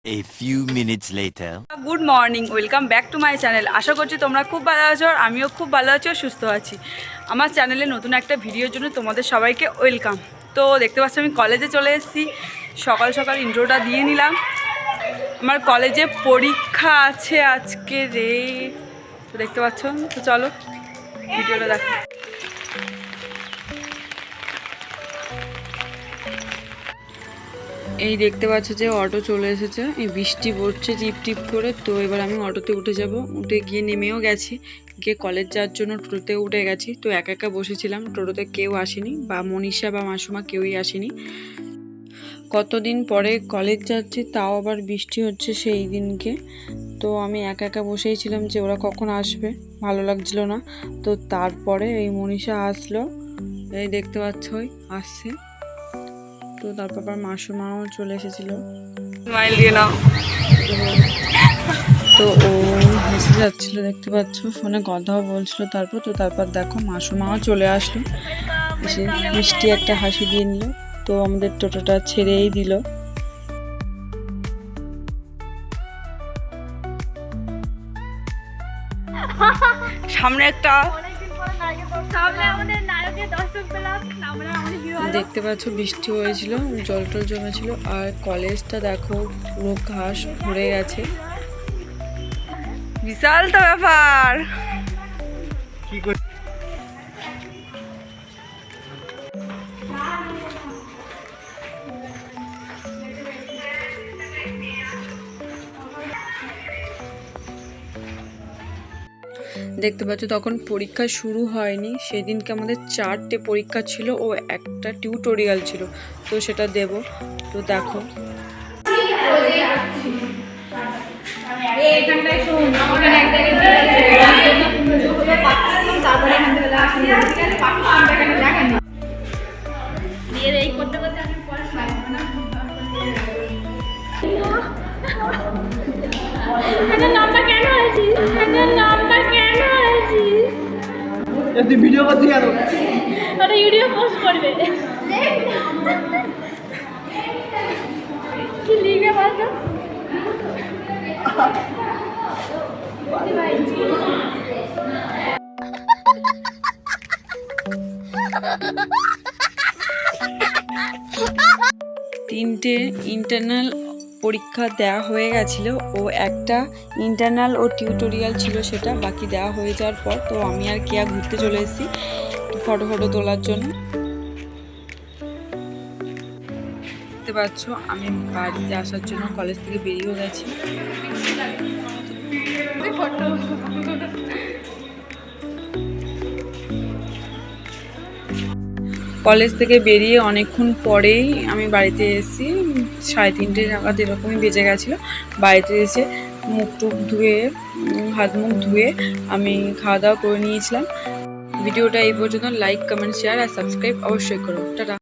A few minutes later. Good morning, welcome back to my channel. আশা করছি তোমরা খুব ভালো আছো আর আমিও খুব ভালো আছি ও সুস্থ আছি। আমার চ্যানেলে নতুন একটা ভিডিওর জন্য তোমাদের সবাইকে ওয়েলকাম। তো দেখতে পাচ্ছ আমি কলেজে চলে এসেছি, সকাল সকাল ইন্ট্রোটা দিয়ে নিলাম। আমার কলেজে পরীক্ষা আছে আজকে রে, তো দেখতে পাচ্ছ। তো চলো ভিডিওটা দেখো। এই দেখতে পাচ্ছ যে অটো চলে এসেছে, এই বৃষ্টি পড়ছে টিপ টিপ করে। তো এবার আমি অটোতে উঠে যাব, উঠে গিয়ে নেমেও গেছি, গিয়ে কলেজ যাওয়ার জন্য টোটোতে উঠে গেছি। তো একা একা বসেছিলাম, টোটোতে কেউ আসেনি, বা মনীষা বা মাসুমা কেউই আসেনি। কতদিন পরে কলেজ যাচ্ছি, তাও আবার বৃষ্টি হচ্ছে সেই দিনকে। তো আমি একা একা বসেই ছিলাম যে ওরা কখন আসবে, ভালো লাগছিল না। তো তারপরে এই মনীষা আসলো, এই দেখতে পাচ্ছ আসছে। তো তারপর আবার মাসুমাও চলে এসেছিল, স্মাইল দিয়ে নাও। তো ও হেসে যাচ্ছিল, দেখতে পাচ্ছ, ফোনে কথাও বলছিল। তারপর দেখো মাসুমাও চলে আসলো, এসে মিষ্টি একটা হাসি দিয়ে নিল। তো আমাদের টোটোটা ছেড়েই দিল। সামনে একটা দেখতে পাচ্ছ বৃষ্টি হয়েছিল, জল টল জমেছিল। আর কলেজটা দেখো পুরো ঘাস ভরে গেছে, বিশাল তো ব্যাপার। দেখতে পাচ্ছ তখন পরীক্ষা শুরু হয়নি, সেদিনকে আমাদের 4টে পরীক্ষা ছিল ও একটা টিউটোরিয়াল ছিল, তো সেটা দেব। তো দেখো তুই ভিডিও করছিস কেন? ওটা ভিডিও পোস্ট করবে। কি লিখে বলতো? 3টে ইন্টারনাল পরীক্ষা দেওয়া হয়ে গেছিলো, ও একটা ইন্টারনাল ও টিউটোরিয়াল ছিল, সেটা বাকি দেওয়া হয়ে যাওয়ার পর তো আমি আর কেয়া ঘুরতে চলে এসেছি ফটো তোলার জন্য। দেখতে পাচ্ছ আমি বাড়িতে আসার জন্য কলেজ থেকে বেরিয়েও গেছি। কলেজ থেকে বেরিয়ে অনেকক্ষণ পরেই আমি বাড়িতে এসেছি, 3:30 নাগাদ এরকমই বেজে গেছিলো। বাড়িতে এসে মুখ টুক ধুয়ে, হাত মুখ ধুয়ে আমি খাওয়া দাওয়া করে নিয়েছিলাম। ভিডিওটা এই পর্যন্ত। লাইক, কমেন্ট, শেয়ার আর সাবস্ক্রাইব অবশ্যই করো। টাটা।